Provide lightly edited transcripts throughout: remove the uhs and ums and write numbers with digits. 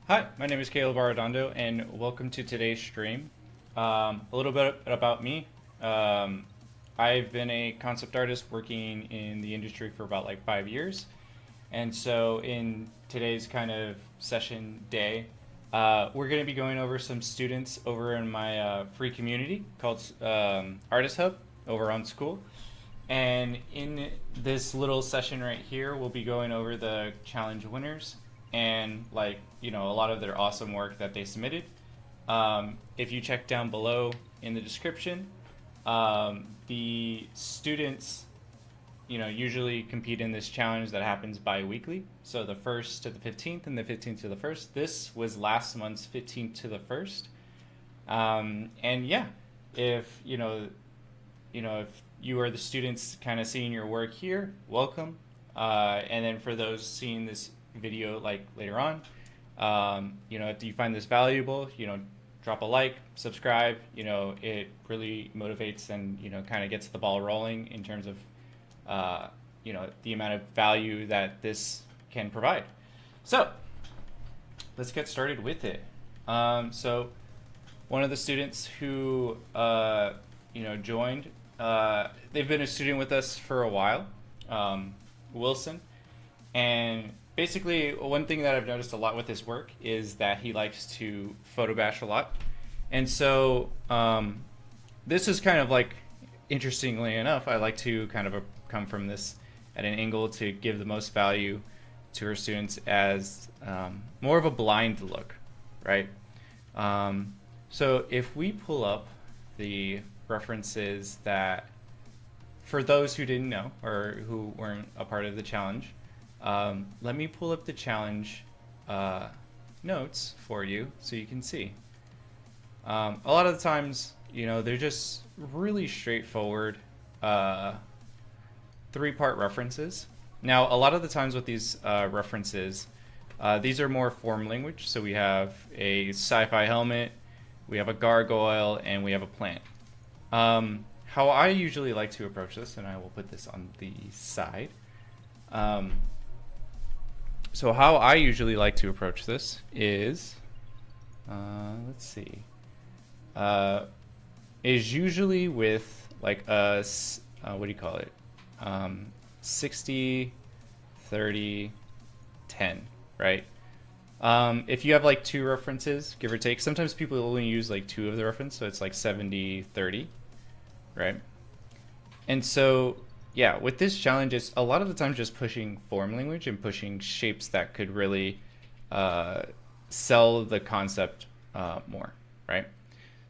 Hi, my name is Caleb Arredondo, and welcome to today's stream. A little bit about me. Um, I've been a concept artist working in the industry for about like 5 years. And so, in today's kind of session day, we're going to be going over some students over in my free community called Artist Hub over on School. And in this little session right here, we'll be going over the challenge winners and a lot of their awesome work that they submitted. If you check down below in the description, the students, usually compete in this challenge that happens bi-weekly. So the 1st to the 15th and the 15th to the 1st. This was last month's 15th to the 1st. And yeah, if if you are the students kind of seeing your work here, welcome. And then for those seeing this video like later on, if you find this valuable, drop a like, subscribe. It really motivates and kind of gets the ball rolling in terms of the amount of value that this can provide. So let's get started with it. So one of the students who joined, they've been a student with us for a while, Wilson. And basically, one thing that I've noticed a lot with his work is that he likes to photo bash a lot. And so this is kind of like, interestingly enough, I like to kind of come from this at an angle to give the most value to our students as more of a blind look, right? So if we pull up the references that, for those who didn't know or who weren't a part of the challenge, let me pull up the challenge notes for you so you can see. A lot of the times, they're just really straightforward 3-part references. Now, a lot of the times with these references, these are more form language. So we have a sci-fi helmet, we have a gargoyle, and we have a plant. How I usually like to approach this, and I will put this on the side. So how I usually like to approach this is, let's see, is usually with like a, what do you call it? 60, 30, 10, right? If you have like 2 references, give or take, sometimes people only use like 2 of the reference, so it's like 70, 30, right? And so, yeah, with this challenge, it's a lot of the time just pushing form language and pushing shapes that could really sell the concept more, right?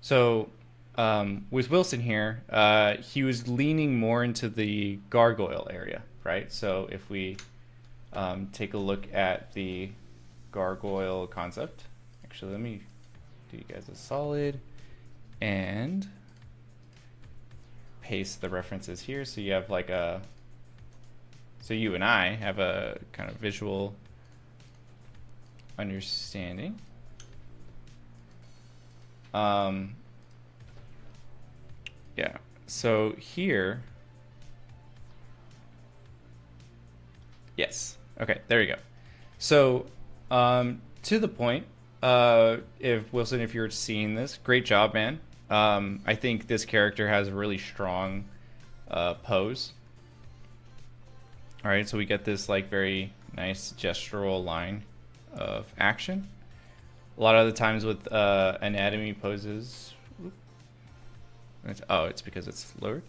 So with Wilson here, he was leaning more into the gargoyle area, right? So if we take a look at the gargoyle concept, actually, let me do you guys a solid and paste the references here so you have like a, so you and I have a kind of visual understanding. Yeah, so here, yes, okay, there you go. So to the point, if Wilson, if you're seeing this, great job, man. I think this character has a really strong pose. All right, so we get this like very nice gestural line of action. A lot of the times with anatomy poses, it's because it's lowered.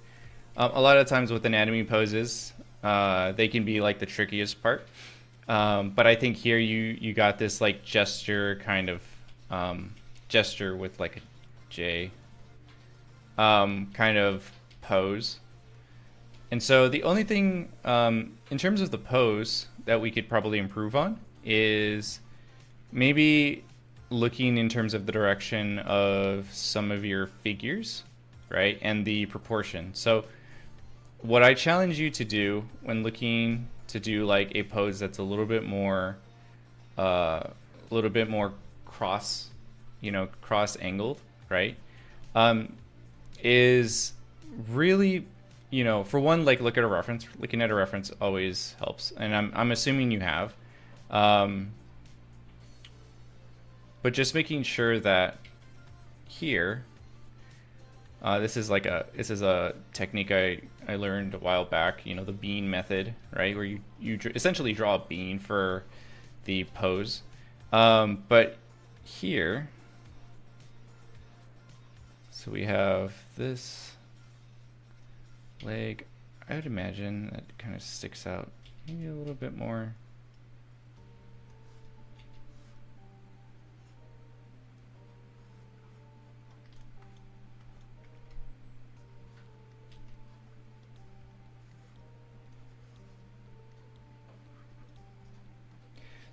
A lot of times with anatomy poses, they can be like the trickiest part. But I think here you got this like gesture kind of gesture with like a J kind of pose. And so the only thing in terms of the pose that we could probably improve on is maybe looking in terms of the direction of some of your figures, right? And the proportion. So what I challenge you to do when looking to do like a pose that's a little bit more cross, cross angled, right? Is really, for one, like look at a reference. Looking at a reference always helps, and I'm assuming you have. but just making sure that here, this is a technique I learned a while back, you know, the bean method, right? Where you essentially draw a bean for the pose. But here, so we have this leg. I would imagine that kind of sticks out maybe a little bit more.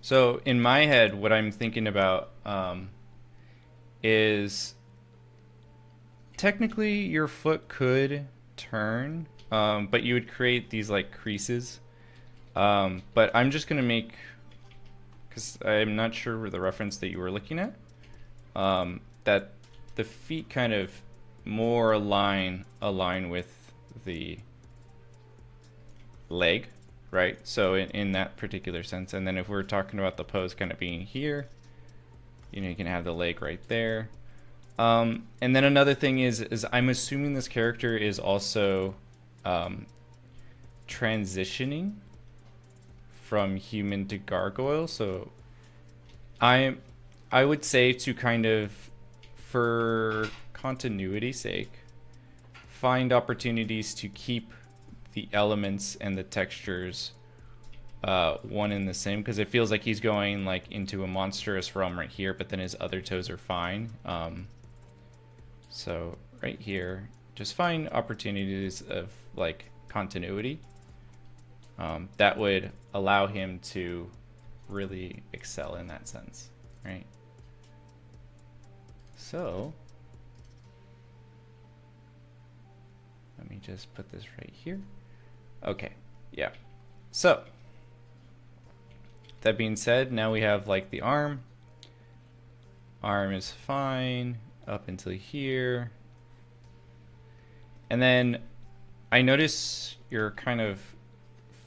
So in my head, what I'm thinking about is technically your foot could turn, but you would create these like creases. But I'm just gonna make, because I'm not sure where the reference that you were looking at, that the feet kind of more align with the leg, right? So in that particular sense. And then if we're talking about the pose kind of being here, you know, you can have the leg right there. And then another thing is I'm assuming this character is also transitioning from human to gargoyle. So I would say, to kind of, for continuity's sake, find opportunities to keep the elements and the textures one and the same, because it feels like he's going like into a monstrous realm right here, but then his other toes are fine. So right here, just find opportunities of like continuity that would allow him to really excel in that sense, right? So let me just put this right here. Okay, yeah. So that being said, now we have like the arm. Arm is fine up until here. And then I notice your kind of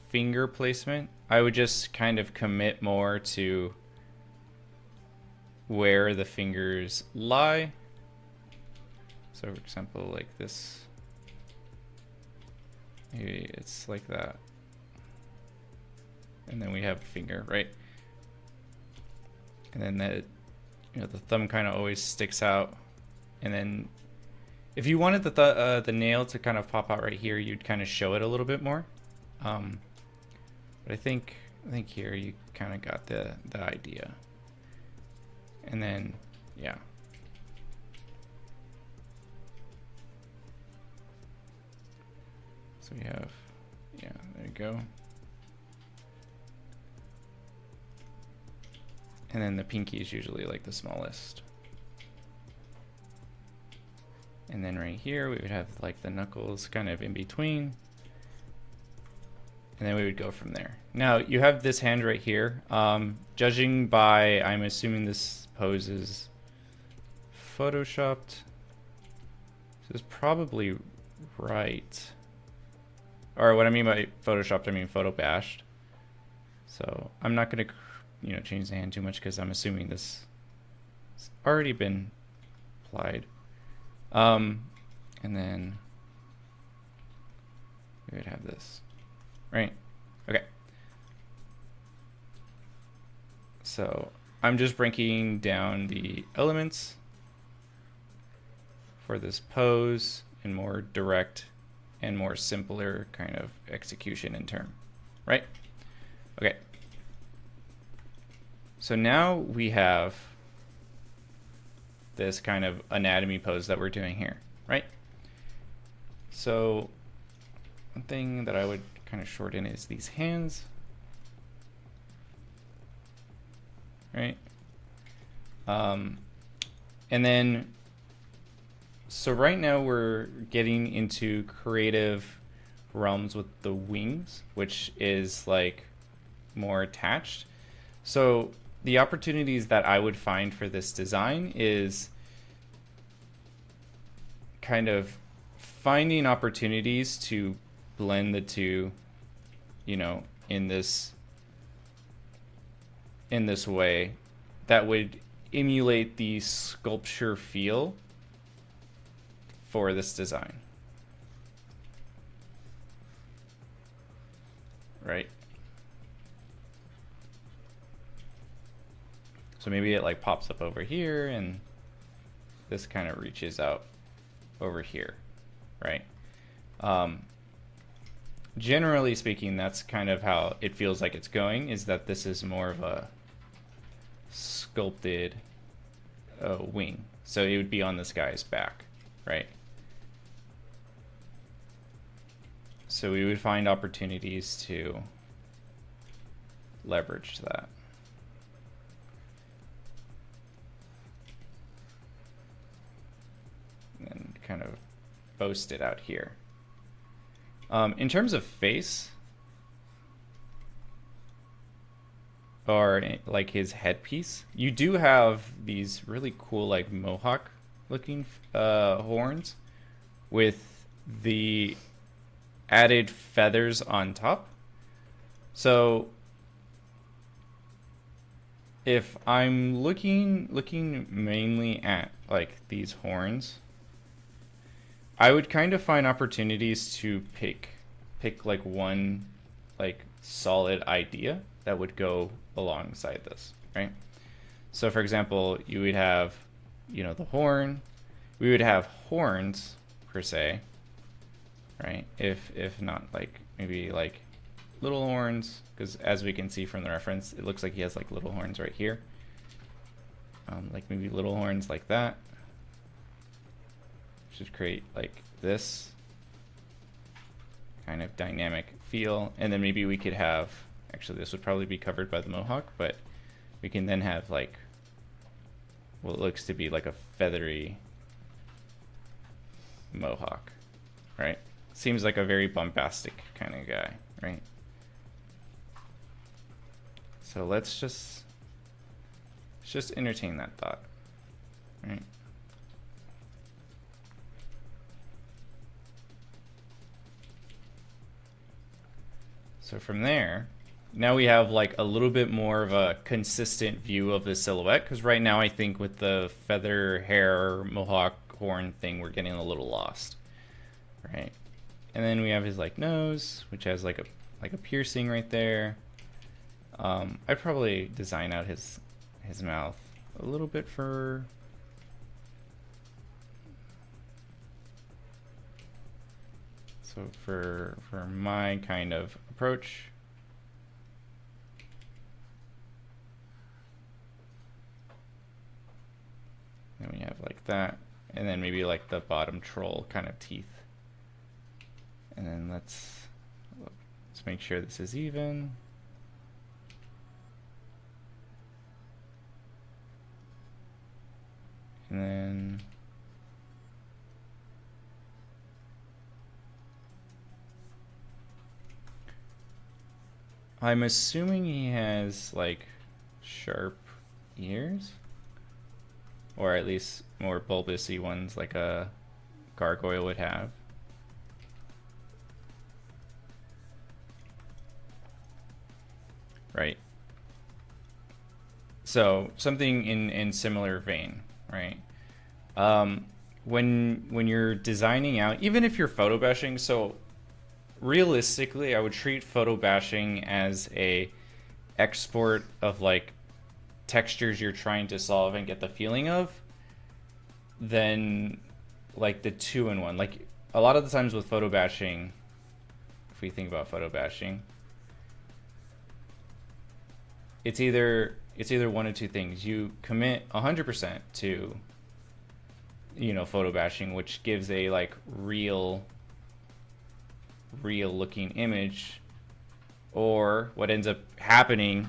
finger placement. I would just kind of commit more to where the fingers lie. So for example, like this. Maybe it's like that. And then we have a finger, right? And then that, you know, the thumb kind of always sticks out. And then if you wanted the nail to kind of pop out right here, you'd kind of show it a little bit more. But I think here you kind of got the idea. And then, yeah. So we have, yeah, there you go. And then the pinky is usually like the smallest. And then right here, we would have like the knuckles kind of in between. And then we would go from there. Now you have this hand right here. Judging by, I'm assuming this pose is photoshopped. This is probably right. Or what I mean by photoshopped, I mean photo bashed. So I'm not going to, you know, change the hand too much because I'm assuming this has already been applied. And then we would have this, right? Okay. So I'm just breaking down the elements for this pose in more direct and more simpler kind of execution in term, right? Okay. So now we have this kind of anatomy pose that we're doing here, right? So one thing that I would kind of shorten is these hands, right? And then, so right now we're getting into creative realms with the wings, which is like more attached. So the opportunities that I would find for this design is kind of finding opportunities to blend the two, you know, in this way that would emulate the sculpture feel for this design. Right? So maybe it like pops up over here and this kind of reaches out over here, right? Generally speaking, that's kind of how it feels like it's going, is that this is more of a sculpted wing. So it would be on this guy's back, right? So we would find opportunities to leverage that. And kind of boast it out here. In terms of face, or like his headpiece, you do have these really cool like mohawk looking horns with the added feathers on top. So if I'm looking mainly at like these horns, I would kind of find opportunities to pick like one like solid idea that would go alongside this, right? So for example, you would have, you know, the horn. We would have horns per se, right? If not like maybe like little horns, because as we can see from the reference, it looks like he has like little horns right here. Like maybe little horns like that. Should create like this kind of dynamic feel, and then maybe we could have, actually this would probably be covered by the mohawk, but we can then have like what looks to be like a feathery mohawk, right? Seems like a very bombastic kind of guy, right? So let's just entertain that thought, right? So from there, now we have like a little bit more of a consistent view of the silhouette, because right now I think with the feather hair mohawk horn thing, we're getting a little lost, right? And then we have his like nose, which has like a piercing right there. I'd probably design out his mouth a little bit for for my kind of approach. Then we have like that, and then maybe like the bottom troll kind of teeth. And then let's make sure this is even. And then I'm assuming he has like sharp ears, or at least more bulbousy ones like a gargoyle would have. Right. So something in similar vein, right? When you're designing out, even if you're photo bashing, so realistically, I would treat photo bashing as a export of like textures you're trying to solve and get the feeling of, than like the two-in-one. Like a lot of the times with photo bashing, if we think about photo bashing, it's either one of two things. You commit 100% to, you know, photo bashing, which gives a like real looking image, or what ends up happening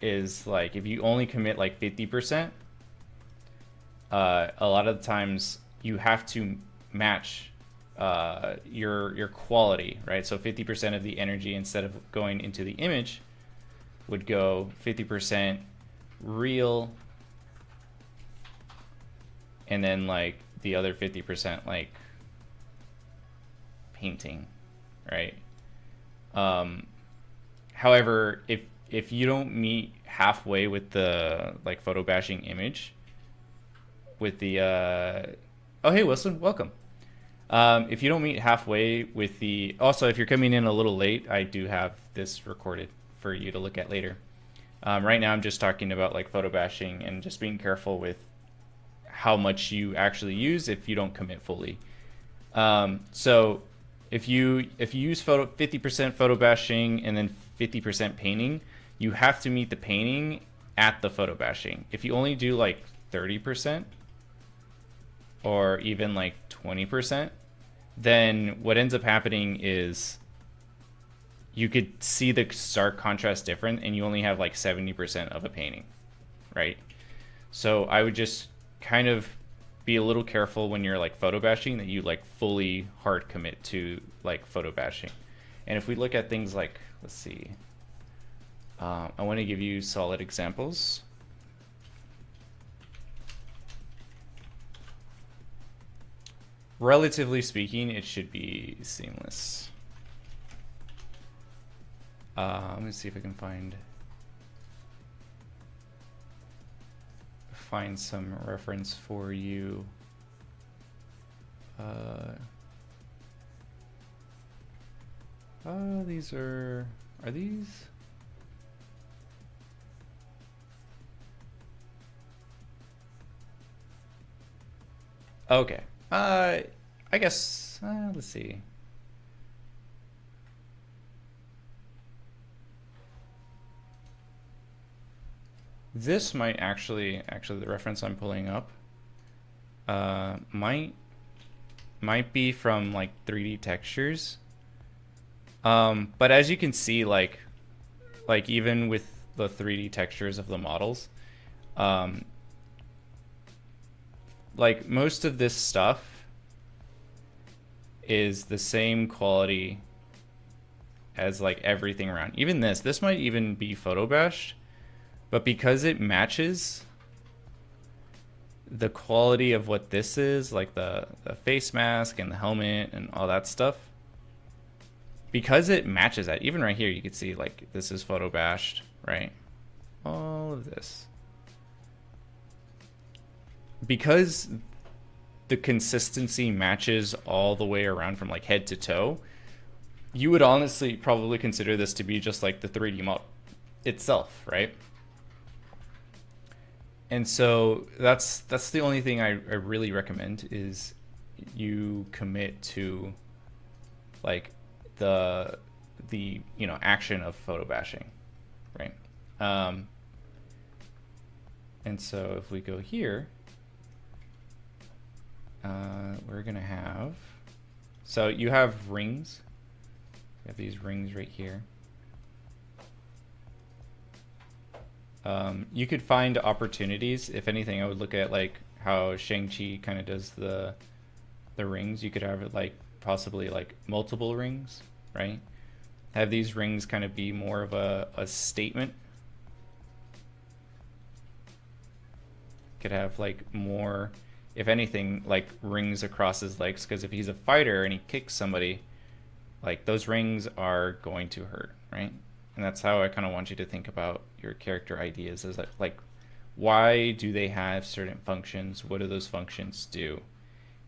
is like if you only commit like 50%, a lot of the times you have to match your quality, right? So 50% of the energy, instead of going into the image, would go 50% real, and then like the other 50% like painting, right? However, if if you don't meet halfway with the like photo bashing image with the oh hey Wilson, welcome. If you don't meet halfway with the, also if you're coming in a little late, I do have this recorded for you to look at later. Right now I'm just talking about like photo bashing and just being careful with how much you actually use if you don't commit fully. So if you use 50% photo bashing and then 50% painting, you have to meet the painting at the photo bashing. If you only do like 30% or even like 20%, then what ends up happening is you could see the stark contrast different and you only have like 70% of a painting, right? So I would just kind of be a little careful when you're like photo bashing that you like fully hard commit to like photo bashing. And if we look at things like, let's see, I want to give you solid examples. Relatively speaking, it should be seamless. Let me see if I can find some reference for you. These are these? Okay. I guess, let's see. This might actually the reference I'm pulling up might be from like 3D textures. But as you can see, like even with the 3D textures of the models, like most of this stuff is the same quality as like everything around. Even this might even be photo bashed, but because it matches the quality of what this is, like the face mask and the helmet and all that stuff, because it matches that, even right here you can see like this is photo bashed, right? All of this. Because the consistency matches all the way around from like head to toe, you would honestly probably consider this to be just like the 3D model itself, right? And so that's the only thing I really recommend is you commit to like the you know action of photo bashing, right? And so if we go here, we're gonna have, so you have rings. You have these rings right here. You could find opportunities. If anything, I would look at like how Shang-Chi kind of does the rings. You could have it like possibly like multiple rings, right? Have these rings kind of be more of a statement. Could have like more, if anything, like rings across his legs, because if he's a fighter and he kicks somebody, like those rings are going to hurt, right? And that's how I kind of want you to think about your character ideas, is that like, why do they have certain functions? What do those functions do?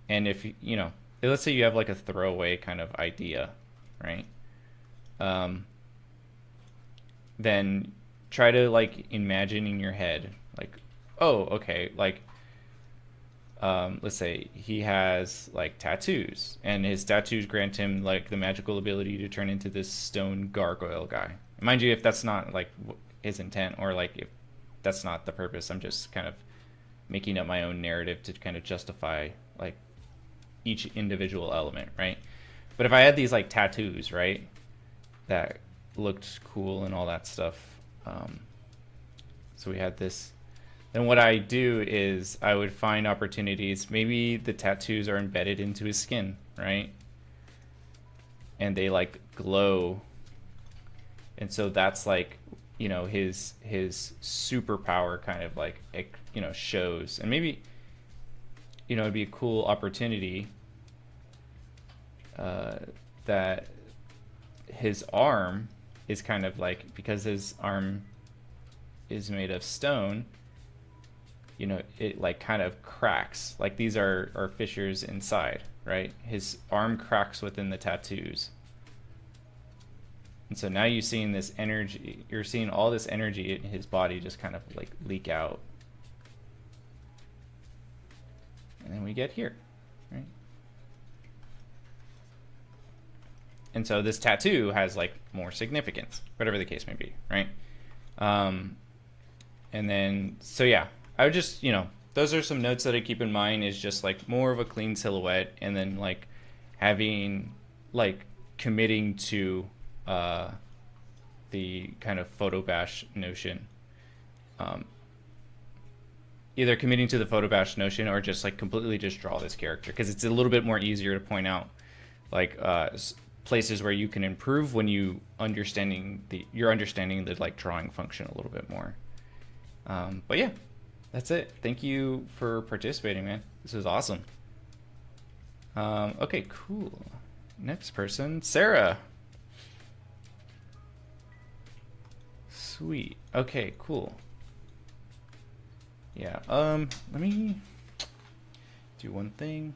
And if you know, let's say you have like a throwaway kind of idea, right? Then try to like imagine in your head, like, oh, okay, like let's say he has like tattoos, and his tattoos grant him like the magical ability to turn into this stone gargoyle guy. Mind you, if that's not like his intent, or like if that's not the purpose, I'm just kind of making up my own narrative to kind of justify like each individual element, right? But if I had these like tattoos, right, that looked cool and all that stuff, so we had this, then what I do is I would find opportunities. Maybe the tattoos are embedded into his skin, right? And they like glow. And so that's like, you know, his superpower kind of like, you know, shows. And maybe, you know, it'd be a cool opportunity that his arm is kind of like, because his arm is made of stone, you know, it like kind of cracks. Like these are fissures inside, right? His arm cracks within the tattoos. And so now you're seeing this energy, you're seeing all this energy in his body just kind of like leak out. And then we get here, right? And so this tattoo has like more significance, whatever the case may be, right? And then, so yeah, I would just, you know, those are some notes that I keep in mind, is just like more of a clean silhouette, and then like having, like committing to the kind of photo bash notion. Either committing to the photo bash notion or just like completely just draw this character, because it's a little bit more easier to point out like places where you can improve when you're understanding the like drawing function a little bit more. But yeah, that's it. Thank you for participating, man. This was awesome. Okay, cool. Next person, Sarah. Sweet. Okay, cool. Yeah, let me do one thing.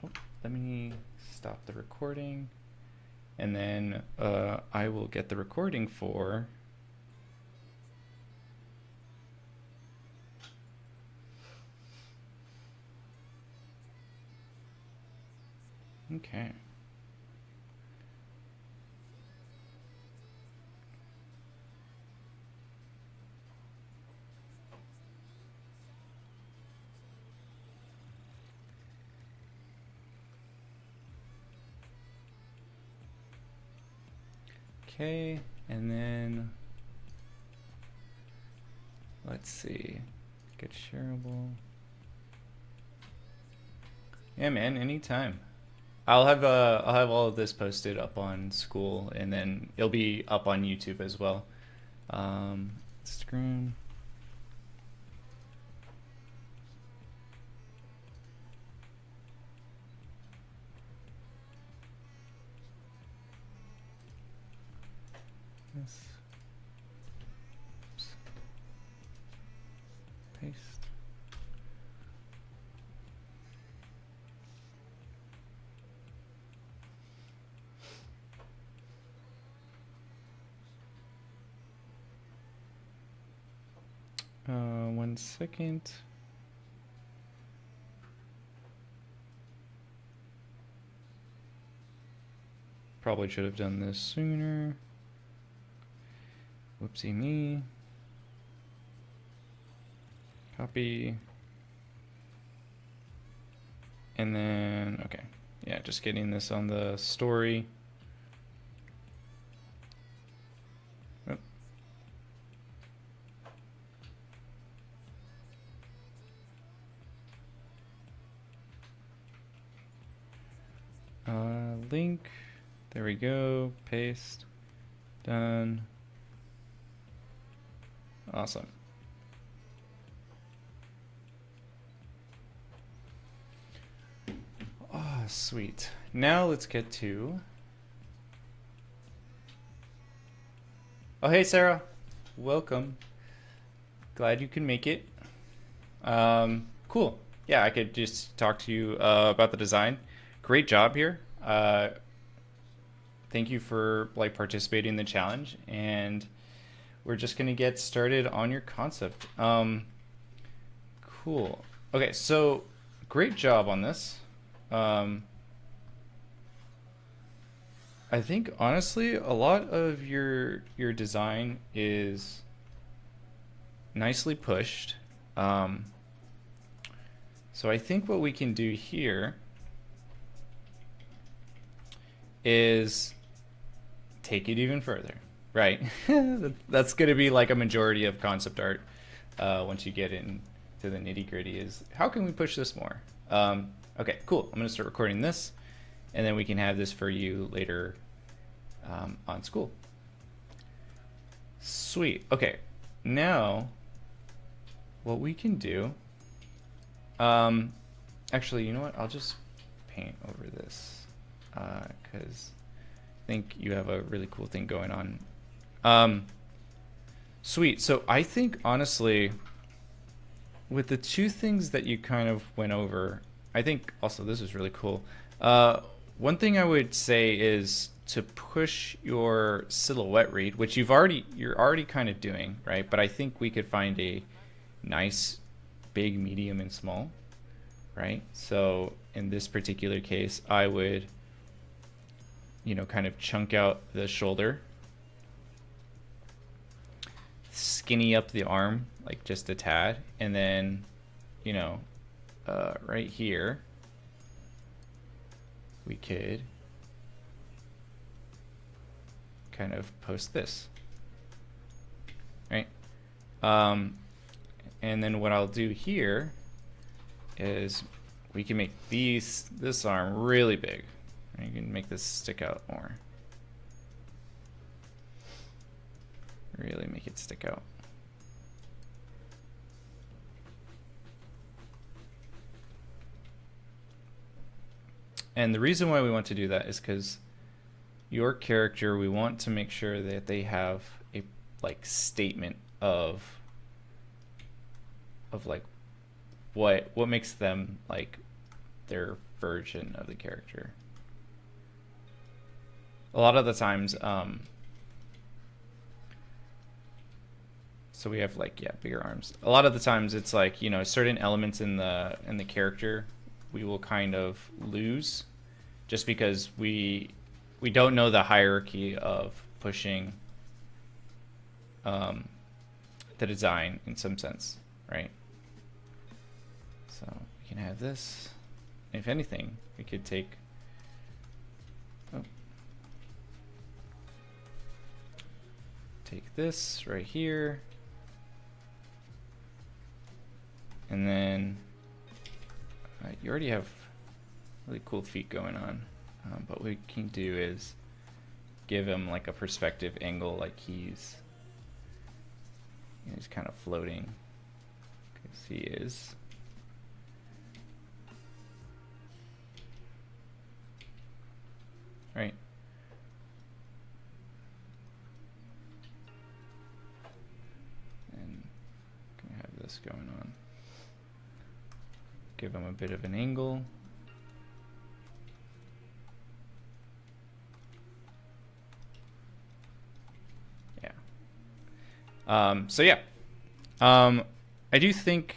Oh, let me stop the recording, and then I will get the recording for okay. Okay, and then let's see, get shareable. Yeah, man, anytime. I'll have all of this posted up on School, and then it'll be up on YouTube as well. Instagram. Yes. Oops. Paste. One second. Probably should have done this sooner. Whoopsie me. Copy. And then, okay. Yeah, just getting this on the story. Link. There we go. Paste. Done. Awesome. Oh, sweet. Now let's get to... Oh, hey, Sarah. Welcome. Glad you can make it. Cool. Yeah, I could just talk to you about the design. Great job here. Thank you for like participating in the challenge, and we're just gonna get started on your concept. Cool. Okay, so great job on this. I think honestly a lot of your design is nicely pushed. So I think what we can do here is take it even further, right? That's going to be like a majority of concept art once you get into the nitty-gritty, is how can we push this more? Okay, cool. I'm going to start recording this, and then we can have this for you later on School. Sweet. Okay, now what we can do, actually, you know what? I'll just paint over this because I think you have a really cool thing going on. Sweet. So I think honestly, with the two things that you kind of went over, I think also this is really cool. One thing I would say is to push your silhouette read, which you're already kind of doing, right? But I think we could find a nice big, medium, and small, right? So in this particular case, I would, kind of chunk out the shoulder, skinny up the arm, like just a tad, and then, right here, we could kind of post this, right? And then what I'll do here is we can make this arm really big. You can make this stick out more. Really make it stick out. And the reason why we want to do that is because your character, we want to make sure that they have a statement of like what makes them like their version of the character. A lot of the times, so we have bigger arms. A lot of the times it's certain elements in the character we will kind of lose just because we don't know the hierarchy of pushing the design in some sense, right? So we can have this. If anything, we could take this right here, and then you already have really cool feet going on, but what we can do is give him like a perspective angle, like he's kind of floating, because he is. Right. And can have this going on. Give him a bit of an angle. Yeah. So yeah. I do think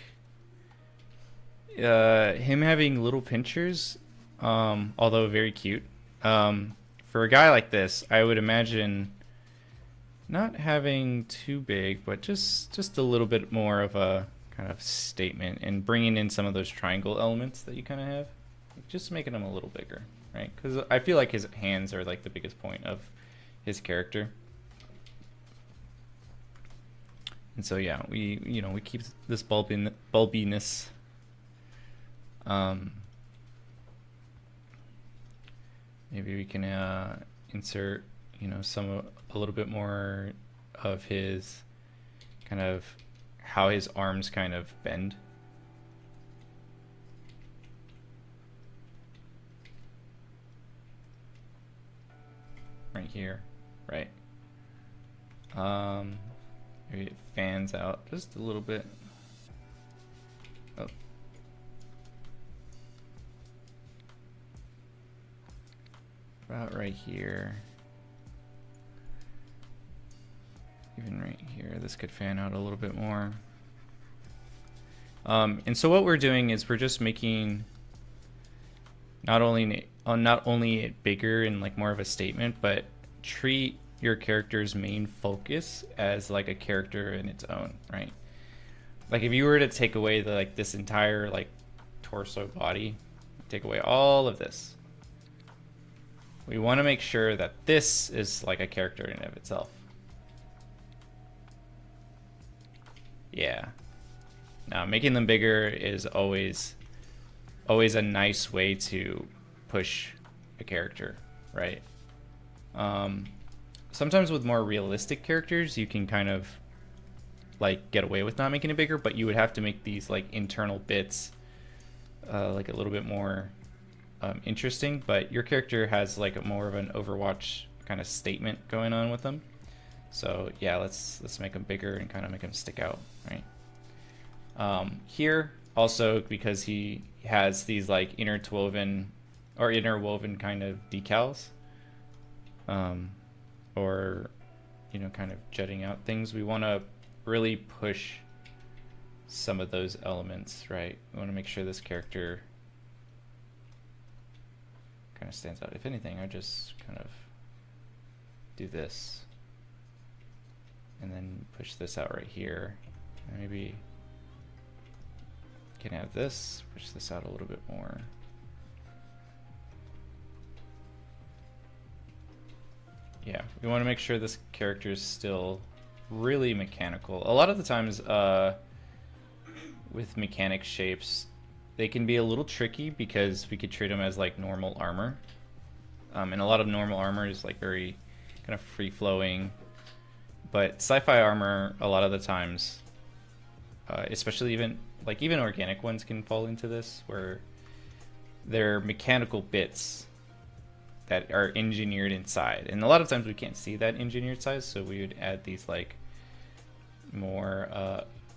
him having little pinchers, although very cute, for a guy like this, I would imagine not having too big, but just a little bit more of a kind of statement, and bringing in some of those triangle elements that you kind of have, just making him a little bigger, right? Because I feel like his hands are like the biggest point of his character. And so yeah, we keep this bulbiness. Maybe we can insert, a little bit more of his kind of how his arms kind of bend. Right here, right? Maybe it fans out just a little bit. Oh. About right here. Even right here, this could fan out a little bit more. And so what we're doing is we're just making not only it bigger and like more of a statement, but treat your character's main focus as like a character in its own, right? Like if you were to take away this entire like torso body, take away all of this, we want to make sure that this is like a character in and of itself. Yeah. Now making them bigger is always a nice way to push a character, right? Sometimes with more realistic characters, you can kind of like get away with not making it bigger, but you would have to make these like internal bits like a little bit more interesting, but your character has like a more of an Overwatch kind of statement going on with them. So yeah, let's make them bigger and kind of make them stick out, right? Here also, because he has these like interwoven kind of decals, or kind of jutting out things, we want to really push some of those elements, right? We want to make sure this character kind of stands out. If anything, I just kind of do this and then push this out right here. And maybe can have this, push this out a little bit more. Yeah, we want to make sure this character is still really mechanical. A lot of the times with mechanic shapes, they can be a little tricky because we could treat them as like normal armor. And a lot of normal armor is like very kind of free-flowing. But sci-fi armor, a lot of the times, especially even organic ones can fall into this, where they're mechanical bits that are engineered inside. And a lot of times we can't see that engineered side, so we would add these like more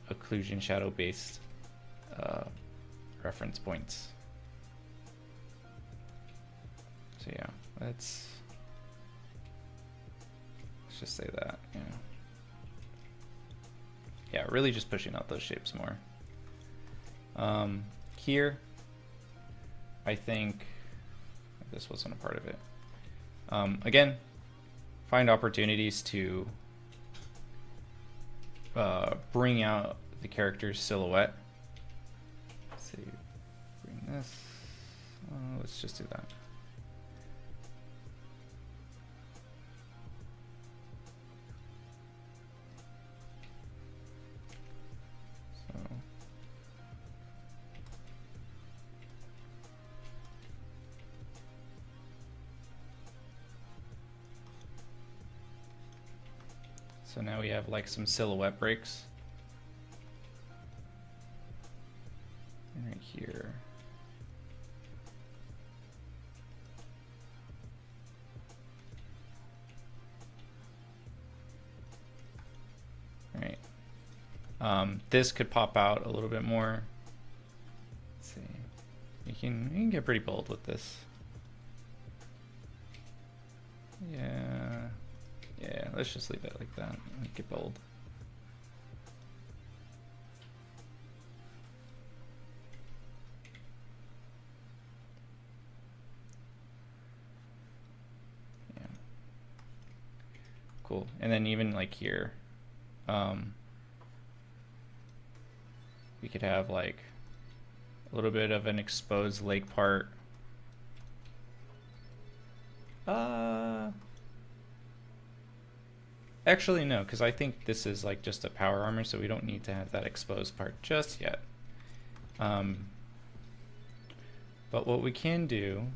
occlusion shadow based reference points. So yeah, let's just say that, yeah, really just pushing out those shapes more. Here, I think this wasn't a part of it. Again, find opportunities to bring out the character's silhouette. Let's see, bring this. Let's just do that. So now we have like some silhouette breaks. And right here. Right. This could pop out a little bit more. Let's see. You can get pretty bold with this. Yeah, let's just leave it like that. Make it bold. Yeah. Cool. And then even like here, we could have like a little bit of an exposed leg part. Actually, no, because I think this is like just a power armor, so we don't need to have that exposed part just yet. But what we can do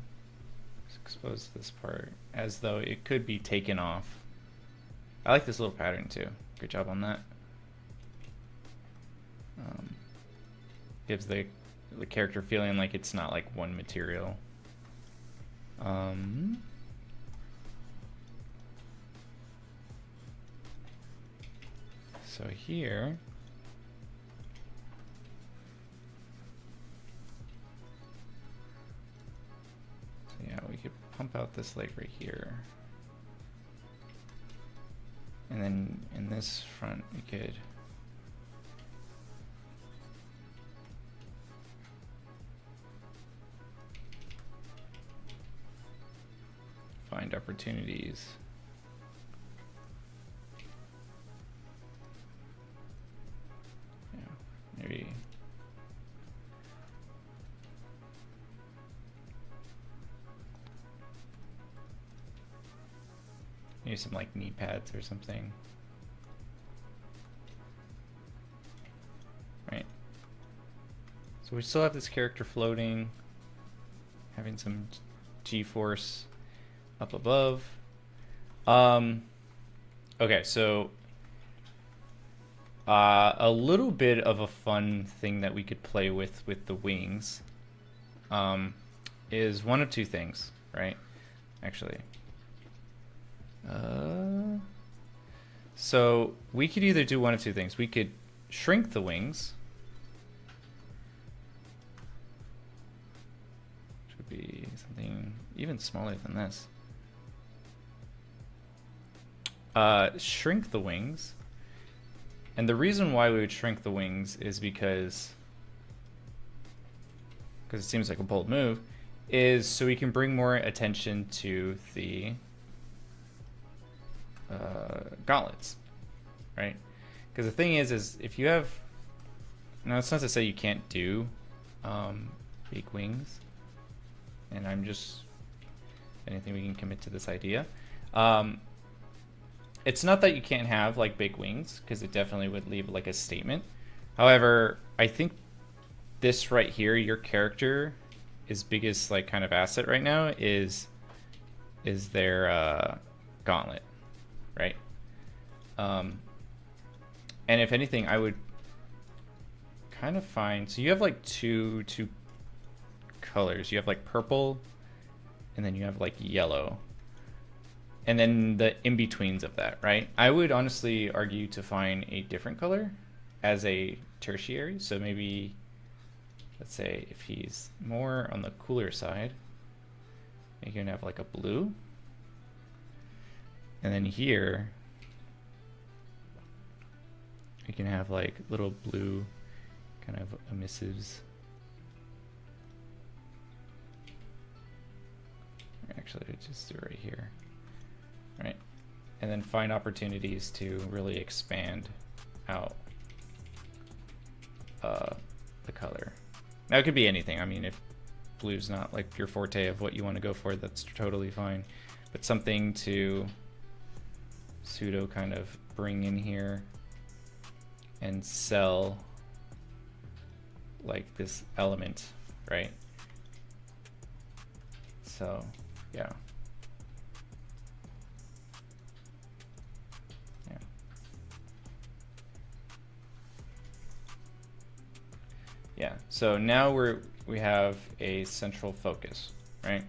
is expose this part as though it could be taken off. I like this little pattern too. Good job on that. Gives the character feeling like it's not like one material. So here, so yeah, we could pump out this leg right here. And then in this front, we could find opportunities. Maybe some like knee pads or something. Right. So we still have this character floating, having some G-force up above. Okay, so a little bit of a fun thing that we could play with the wings is one of two things, right? Actually. So we could either do one of two things. We could shrink the wings, which would be something even smaller than this. Shrink the wings. And the reason why we would shrink the wings is because it seems like a bold move, is so we can bring more attention to the gauntlets, right? Because the thing is if you have, now it's not to say you can't do big wings, and I'm just, anything we can commit to this idea. It's not that you can't have like big wings, because it definitely would leave like a statement. However, I think this right here, your character, his biggest like kind of asset right now is their gauntlet, right? And if anything, I would kind of find, so you have like two colors. You have like purple, and then you have like yellow, and then the in-betweens of that, right? I would honestly argue to find a different color as a tertiary. So maybe, let's say if he's more on the cooler side, you can have like a blue. And then here, you can have like little blue kind of emissives. Actually, just do it right here, right? And then find opportunities to really expand out the color. Now it could be anything. I mean, if blue's not like your forte of what you want to go for, that's totally fine. But something to pseudo kind of bring in here and sell like this element, right? So, yeah. Yeah. Yeah, so now we have a central focus, right?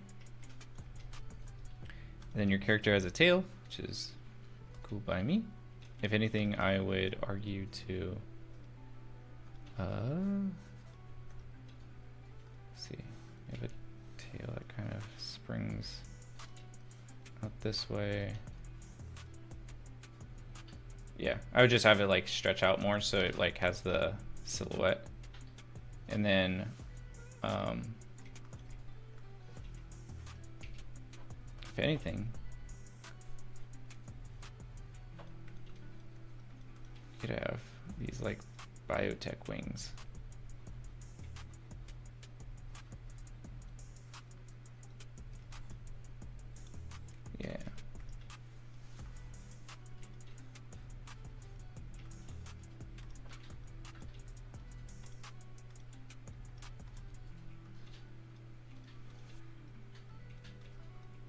And then your character has a tail, which is cool by me. If anything, I would argue to see, you have a tail that kind of springs out this way. Yeah, I would just have it like stretch out more so it like has the silhouette. And then if anything, you could have these like biotech wings. Yeah.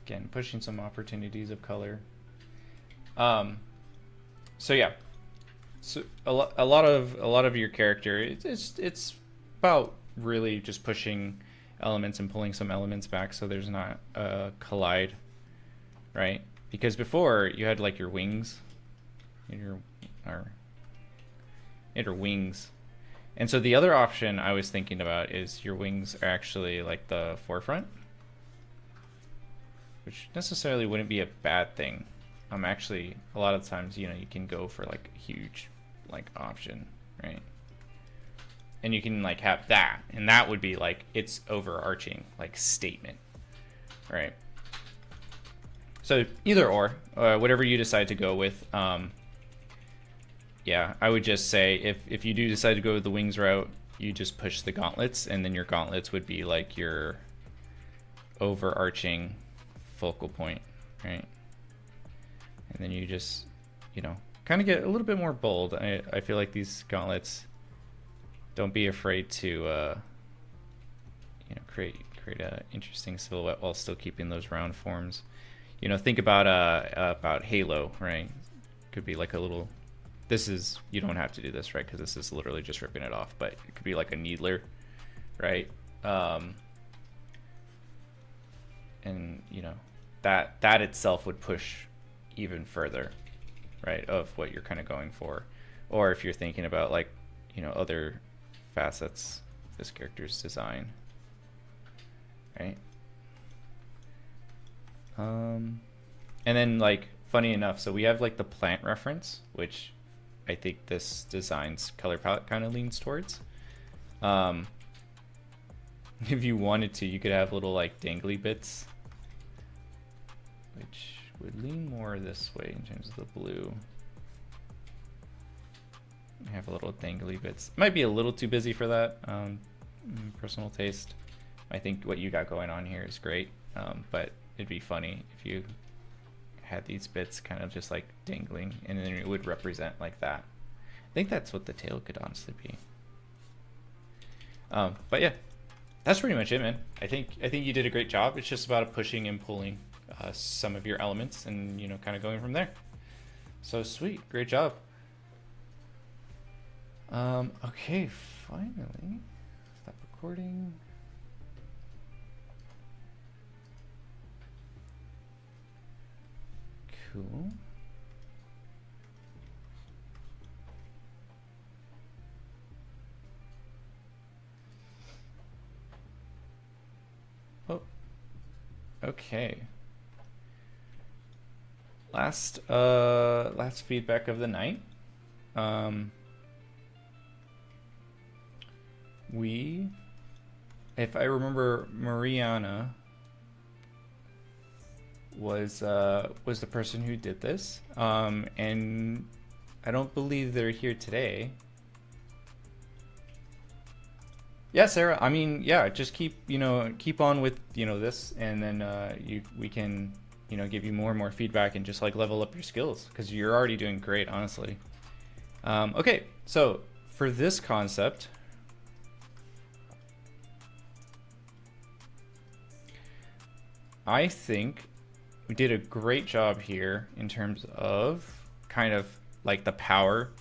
Again, pushing some opportunities of color. So yeah. So a lot of your character, it's about really just pushing elements and pulling some elements back so there's not a collide, right? Because before you had like your wings, your wings, and so the other option I was thinking about is your wings are actually like the forefront, which necessarily wouldn't be a bad thing. Actually, a lot of times, you know, you can go for like a huge like option, right? And you can like have that, and that would be like its overarching like statement, right? So either or, whatever you decide to go with. Yeah, I would just say if you do decide to go the wings route, you just push the gauntlets, and then your gauntlets would be like your overarching focal point, right? And then you just, you know, kind of get a little bit more bold. I feel like these gauntlets, don't be afraid to, you know, create a interesting silhouette while still keeping those round forms. You know, think about Halo, right? Could be like a little. This is, you don't have to do this, right? Because this is literally just ripping it off. But it could be like a needler, right? and you know, that itself would push even further, right, of what you're kind of going for. Or if you're thinking about like, you know, other facets of this character's design, right? And then like, funny enough, so we have like the plant reference, which I think this design's color palette kind of leans towards. If you wanted to, you could have little like dangly bits, which would lean more this way in terms of the blue. Have a little dangly bits. Might be a little too busy for that. Personal taste. I think what you got going on here is great, but it'd be funny if you had these bits kind of just like dangling, and then it would represent like that. I think that's what the tail could honestly be. But yeah, that's pretty much it, man. I think you did a great job. It's just about pushing and pulling some of your elements, and you know, kind of going from there. So sweet, great job. Okay, finally, stop recording. Cool. Oh, okay. Last feedback of the night. If I remember, Mariana was the person who did this, and I don't believe they're here today. Yeah, Sarah. I mean, yeah, just keep on with this, and then we can give you more and more feedback and just like level up your skills, because you're already doing great, honestly. Okay, so for this concept, I think we did a great job here in terms of kind of like the power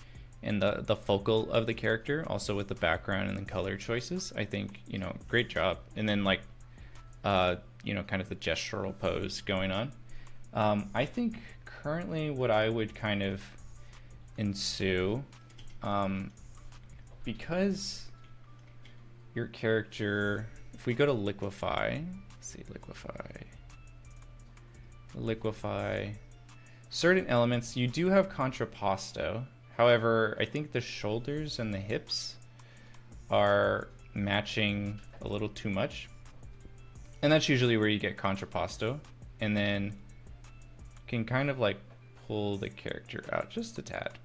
and the focal of the character, also with the background and the color choices. I think, great job. And then like, kind of the gestural pose going on. I think currently what I would kind of ensue, because your character, if we go to liquefy, let's see, liquefy certain elements, you do have contrapposto. However, I think the shoulders and the hips are matching a little too much, and that's usually where you get contrapposto, and then you can kind of like pull the character out just a tad,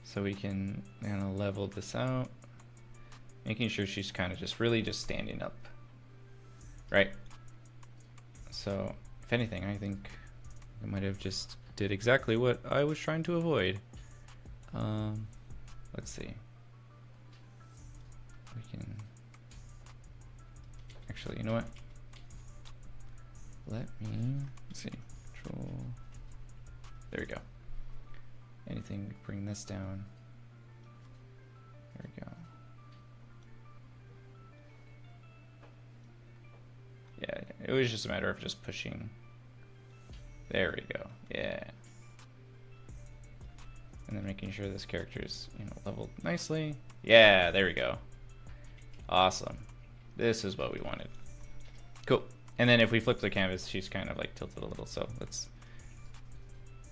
so we can kind of level this out, making sure she's kind of just really just standing up, right? So if anything, I think I might have just did exactly what I was trying to avoid. Let's see. We can actually, you know what? Let's see. Control. There we go. Anything, bring this down. There we go. Yeah, it was just a matter of just pushing. There we go. Yeah. And then making sure this character is, leveled nicely. Yeah, there we go. Awesome. This is what we wanted. Cool. And then if we flip the canvas, she's kind of like tilted a little. So let's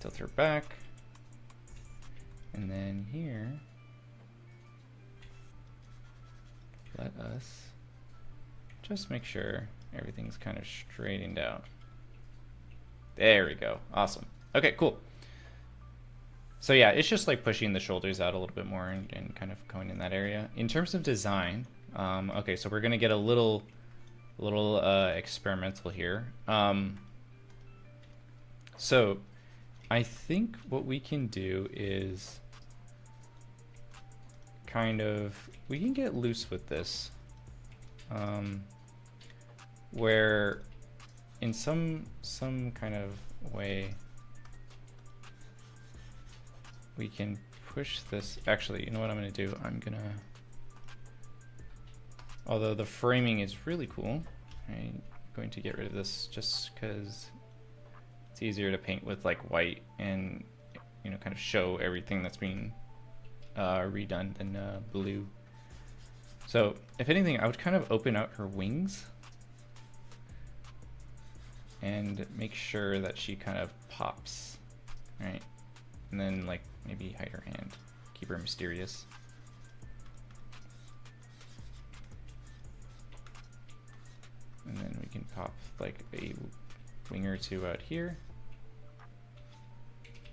tilt her back. And then here, let us just make sure everything's kind of straightened out. There we go. Awesome. Okay, cool. So yeah, it's just like pushing the shoulders out a little bit more and kind of going in that area. In terms of design, okay, so we're gonna get a little experimental here. So I think what we can do is we can get loose with this, where in some kind of way we can push this. Actually, you know what I'm gonna do? Although the framing is really cool, I'm going to get rid of this just because it's easier to paint with like white and, you know, kind of show everything that's being redone than blue. So if anything, I would kind of open out her wings and make sure that she kind of pops, right? And then like maybe hide her hand, keep her mysterious. And then we can pop like a wing or two out here.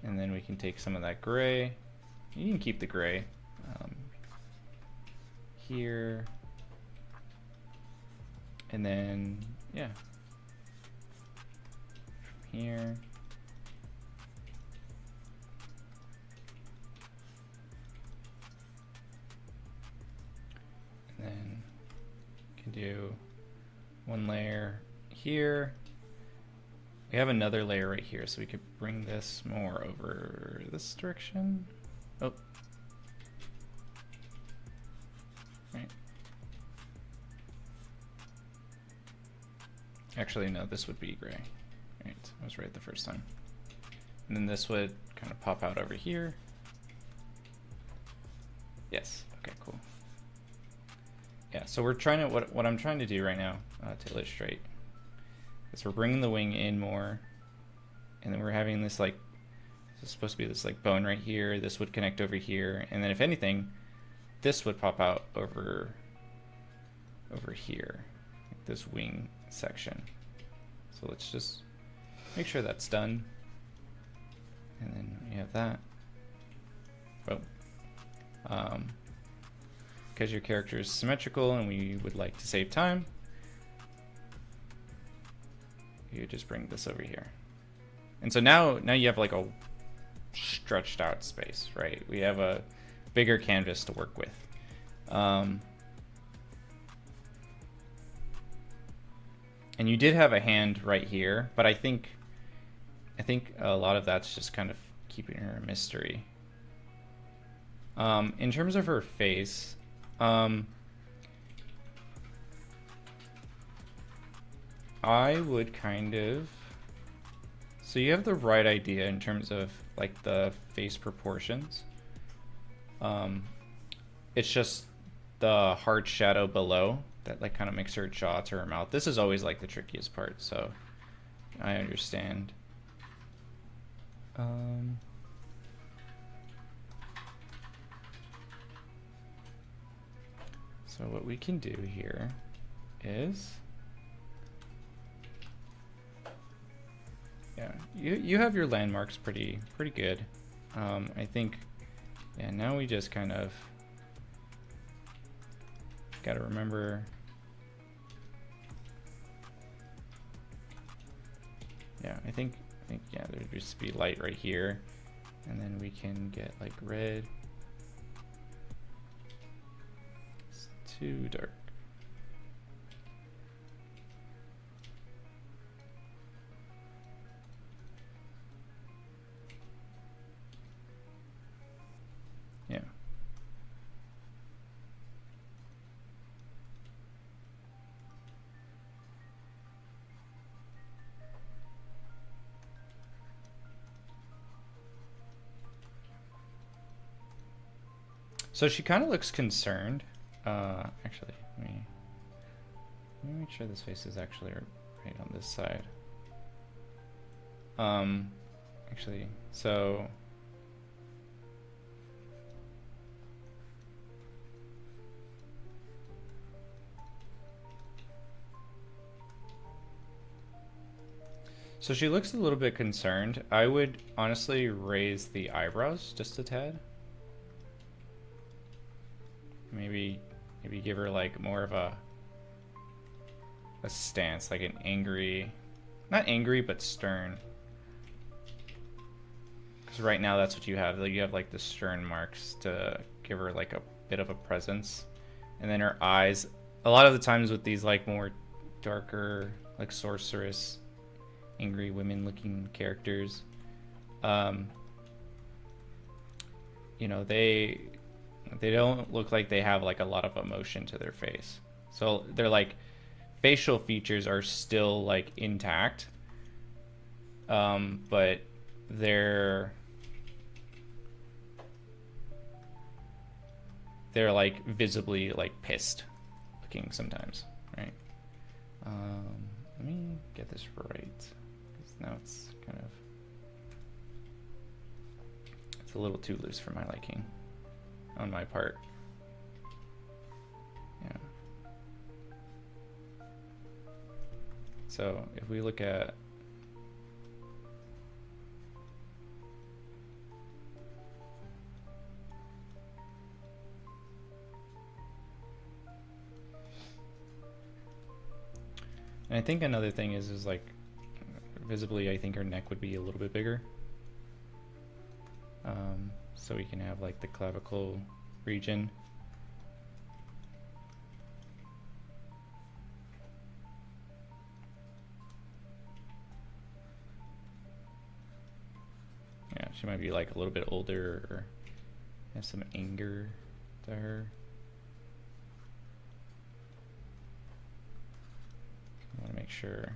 And then we can take some of that gray. You can keep the gray here. And then, yeah, from here. And then you can do one layer here. We have another layer right here, so we could bring this more over this direction. Oh. Right. Actually, no, this would be gray. Right, I was right the first time. And then this would kind of pop out over here. Yes, okay, cool. Yeah, so we're trying to, what I'm trying to do right now to illustrate is we're bringing the wing in more, and then we're having this like, this is supposed to be this like bone right here, this would connect over here, and then if anything, this would pop out over here, like this wing section. So let's just make sure that's done. And then we have that. Oh. Because your character is symmetrical and we would like to save time, you just bring this over here. And so now you have like a stretched out space, right? We have a bigger canvas to work with. And you did have a hand right here, but I think a lot of that's just kind of keeping her a mystery. In terms of her face, I would kind of, so you have the right idea in terms of like the face proportions. It's just the hard shadow below that like kind of makes her jaw to her mouth. This is always like the trickiest part, so I understand. So what we can do here is, yeah, you have your landmarks pretty good. I think, yeah, now we just kind of gotta remember, yeah, I think yeah, there'd just be light right here, and then we can get like red. It's too dark. Yeah. So she kind of looks concerned. Actually, let me make sure this face is actually right on this side. Actually, so she looks a little bit concerned. I would honestly raise the eyebrows just a tad. Maybe give her like more of a stance, like an angry, not angry, but stern. Because right now that's what you have. You have like the stern marks to give her like a bit of a presence. And then her eyes, a lot of the times with these like more darker, like sorceress, angry women looking characters, you know, they don't look like they have like a lot of emotion to their face. So they're like facial features are still like intact, but they're like visibly like pissed looking sometimes, right? Let me get this right, because now it's kind of, it's a little too loose for my liking on my part. Yeah. So if we look at and I think another thing is like visibly I think her neck would be a little bit bigger. So we can have like the clavicle region. Yeah, she might be like a little bit older or have some anger to her. I want to make sure.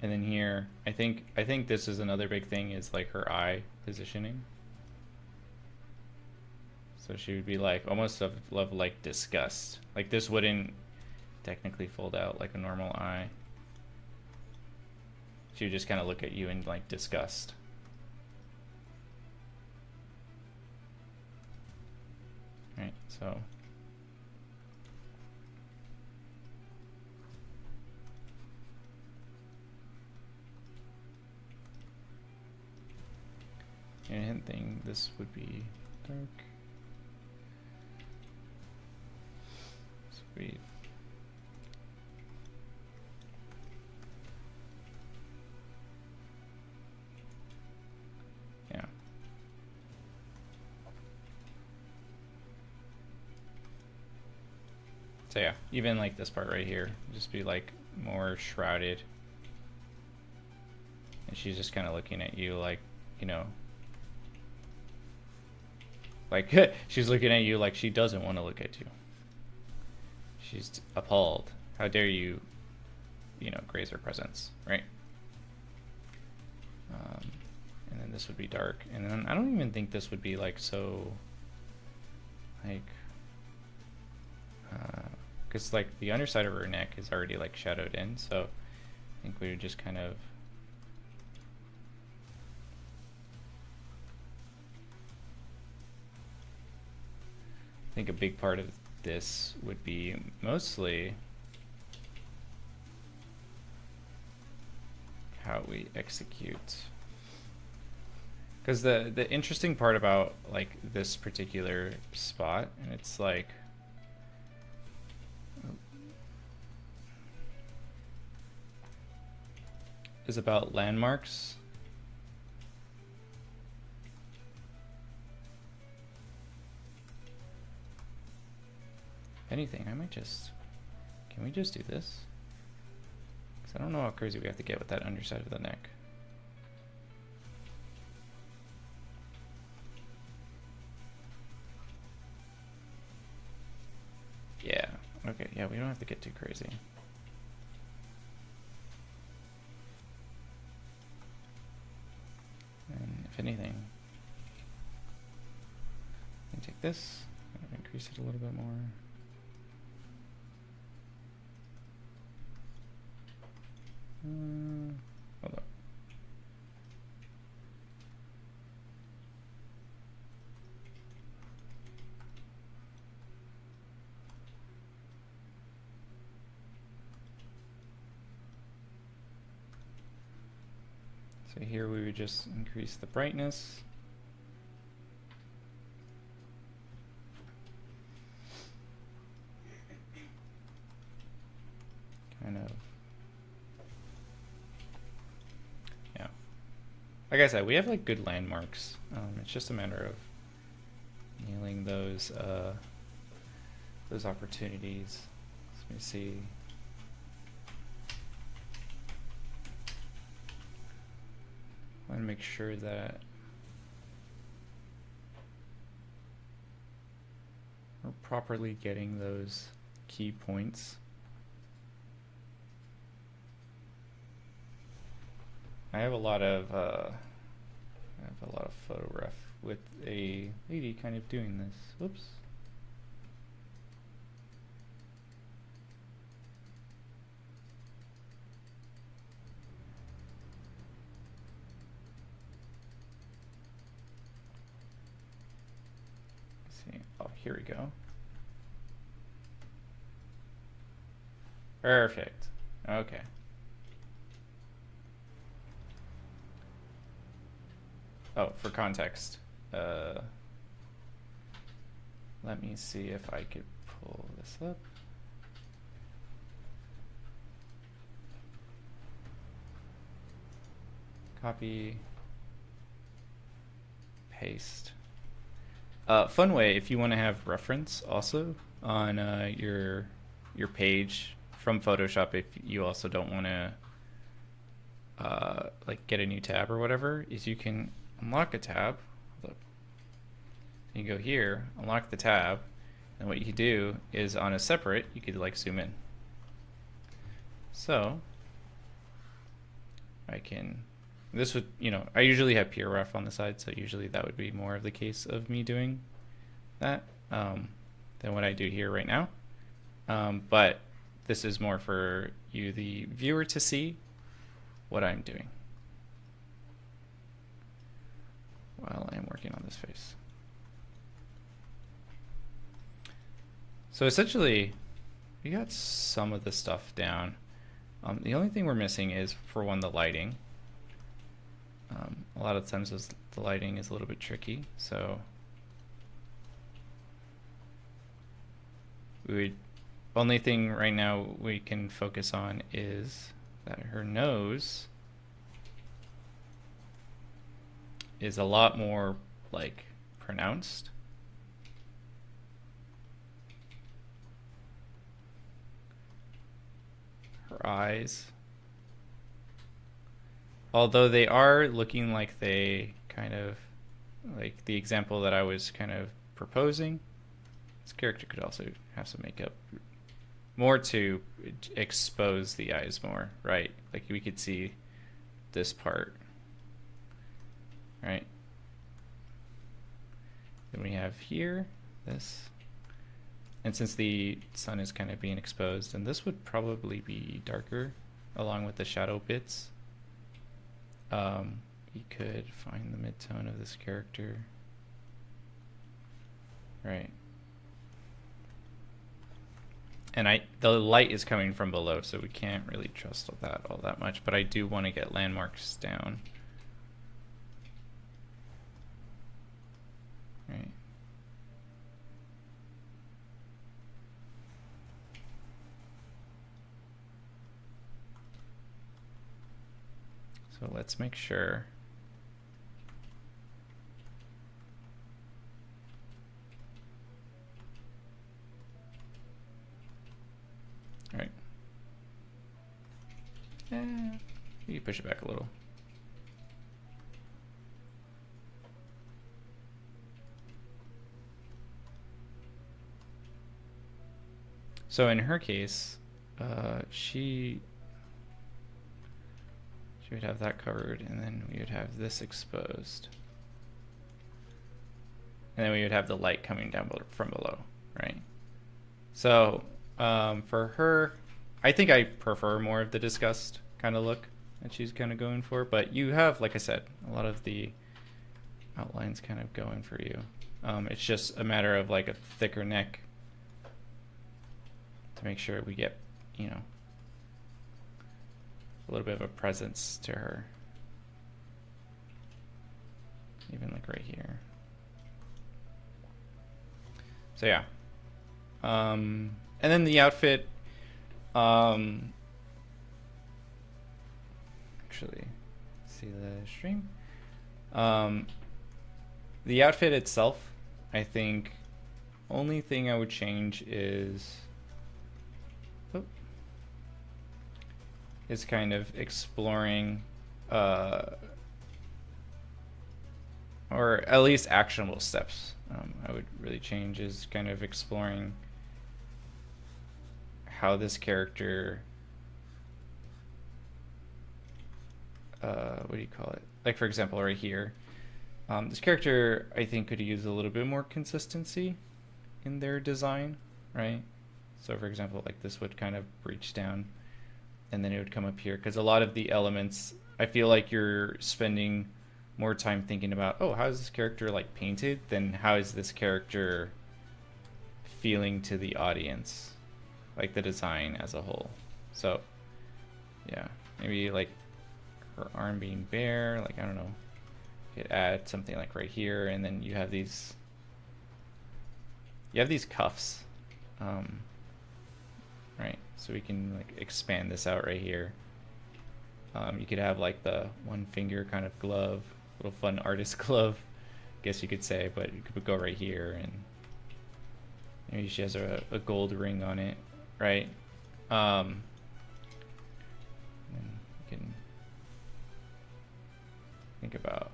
And then here, I think this is another big thing, is like her eye positioning. So she would be like almost of like disgust. Like this wouldn't technically fold out like a normal eye. She would just kind of look at you in like disgust. Right, so and a hint thing, this would be dark. Sweet. Yeah. So yeah, even like this part right here, just be like more shrouded. And she's just kind of looking at you like, you know, like she's looking at you like she doesn't want to look at you. She's appalled. How dare you, you know, graze her presence, right? And then this would be dark. And then I don't even think this would be like so, like, because like the underside of her neck is already like shadowed in, so I think we would just kind of I think a big part of this would be mostly how we execute. Because the interesting part about like this particular spot, and it's like is about landmarks. If anything, I might just, can we just do this? Because I don't know how crazy we have to get with that underside of the neck. Yeah, okay, yeah, we don't have to get too crazy. And if anything, I can take this and increase it a little bit more. Hold up. So here we would just increase the brightness. Kind of. Yeah. Like I said, we have like good landmarks. It's just a matter of nailing those opportunities. Let me see. I want to make sure that or properly getting those key points. I have a lot of photo ref with a lady kind of doing this. Whoops. Let's see. Oh, here we go. Perfect. Okay. Oh, for context, let me see if I could pull this up. Copy, paste. Fun way, if you want to have reference also on your page from Photoshop, if you also don't want to like get a new tab or whatever, is you can unlock a tab. Look, you go here, unlock the tab, and what you could do is on a separate, you could like zoom in. So I can, this would, you know, I usually have PRF on the side, so usually that would be more of the case of me doing that than what I do here right now. But this is more for you, the viewer, to see what I'm doing while I am working on this face. So essentially, we got some of the stuff down. The only thing we're missing is, for one, the lighting. A lot of times the lighting is a little bit tricky, so only thing right now we can focus on is that her nose is a lot more like pronounced. Her eyes, although they are looking like they kind of, like the example that I was kind of proposing, this character could also have some makeup more to expose the eyes more, right? Like we could see this part, right? Then we have here this, and since the sun is kind of being exposed, and this would probably be darker along with the shadow bits, you could find the mid-tone of this character, right? And the light is coming from below, so we can't really trust that all that much, but I do want to get landmarks down. Right. So let's make sure. All right. You push it back a little. So in her case, she would have that covered, and then we would have this exposed. And then we would have the light coming down from below, right? So for her, I think I prefer more of the disgust kind of look that she's kind of going for, but you have, like I said, a lot of the outlines kind of going for you. It's just a matter of like a thicker neck to make sure we get, you know, a little bit of a presence to her. Even like right here. So yeah. And then the outfit, actually, see the stream. The outfit itself, I think, only thing I would change is kind of exploring, or at least actionable steps I would really change is kind of exploring how this character, what do you call it? Like, for example, right here, this character I think could use a little bit more consistency in their design, right? So for example, like this would kind of breach down and then it would come up here, because a lot of the elements, I feel like you're spending more time thinking about, oh, how is this character like painted than how is this character feeling to the audience, like the design as a whole. So yeah, maybe like her arm being bare, like I don't know, you could add something like right here, and then you have these cuffs, right? So we can like expand this out right here. You could have like the one finger kind of glove, little fun artist glove, I guess you could say, but you could go right here, and maybe she has a gold ring on it, right? And you can think about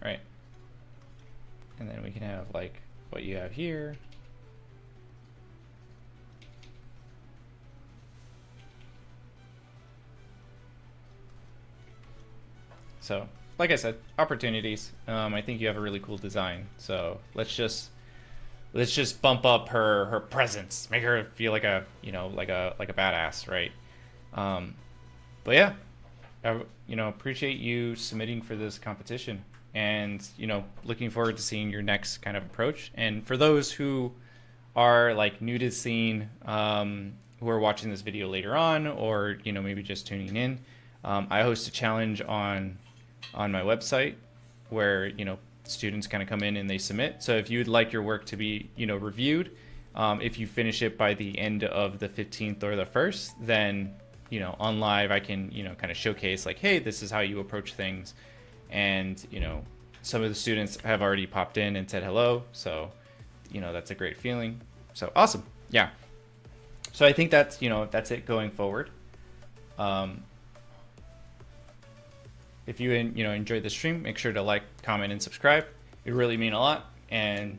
right, and then we can have like what you have here. So, like I said, opportunities. I think you have a really cool design. So let's just bump up her presence, make her feel like a like a badass, right? But yeah, I appreciate you submitting for this competition, and looking forward to seeing your next kind of approach. And for those who are like new to the scene, who are watching this video later on, or maybe just tuning in, I host a challenge on my website where students kind of come in and they submit. So if you'd like your work to be reviewed, if you finish it by the end of the 15th or the 1st, then on live I can kind of showcase like, hey, this is how you approach things. And some of the students have already popped in and said hello, so that's a great feeling. So awesome. Yeah, so I think that's that's it going forward. If you enjoyed the stream, make sure to like, comment, and subscribe. It really mean a lot. And